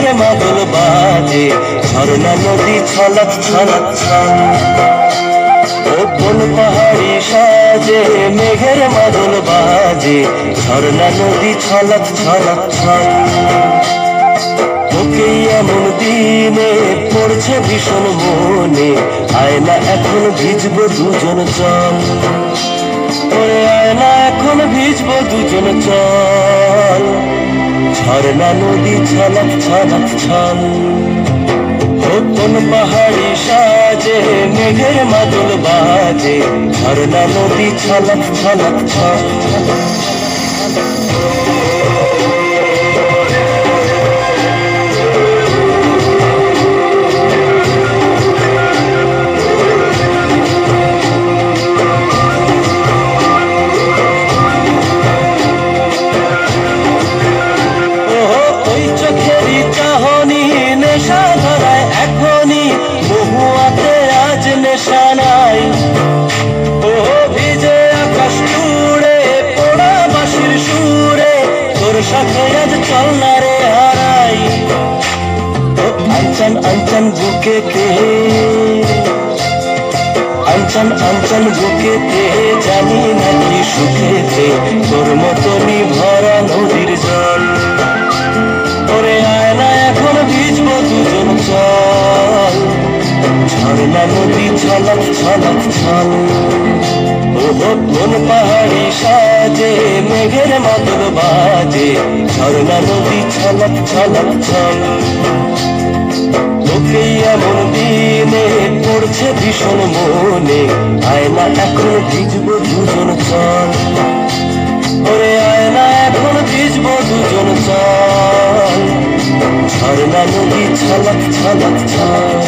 মেঘের মাদল বাজে, ঝর্ণা নদী ছলক ছলক ছল। ও কোন পাহাড়ি সাজে, মেঘের মাদল বাজে, ঝর্ণা নদী ছলক ছলক ছল। তোকেই এমন দিনে পড়ছে ভীষণ মনে, আয়না এখন ভিজবো দুজন চল। ওরে আয়না এখন ভিজবো দুজন চল, ঝর্ণা নদী ছলক ছলক ছল। ও কোন পাহাড়ি সাজে, মেঘের মাদল বাজে, ঝর্ণা নদী ছলক ছলক ছল। ওই চোখেরই চাহনি নেশা ধরায় এখনই, মহুয়াতে আজ নেশা নাই। ও ভিজে আকাশ জুড়ে পোড়া বাঁশির সুরে, তোর সাথে আজ চল না রে হারাই। ও আঞ্চন আঞ্চন বুকেতে, আঞ্চন আঞ্চন বুকেতে, জানি নাকি সুখেতে তোর মতনই ভরা নদীর জল। ওরে আয়না এখন ভিজবো দুজন চল, ঝর্ণা নদী ছলক ছলক ছল। ওহো কোন পাহাড়ি সাজে, মেঘের মাদল বাজে, ঝর্ণা নদী ছলক ছলক ছল। তোকেই এমন দিনে পড়ছে ভীষণ মনে, আয়না এখন ভিজবো দুজন চল। ওরে আয়না এখন ভিজবো দুজন চল, ঝর্ণা নদী ছলক ছলক ছল।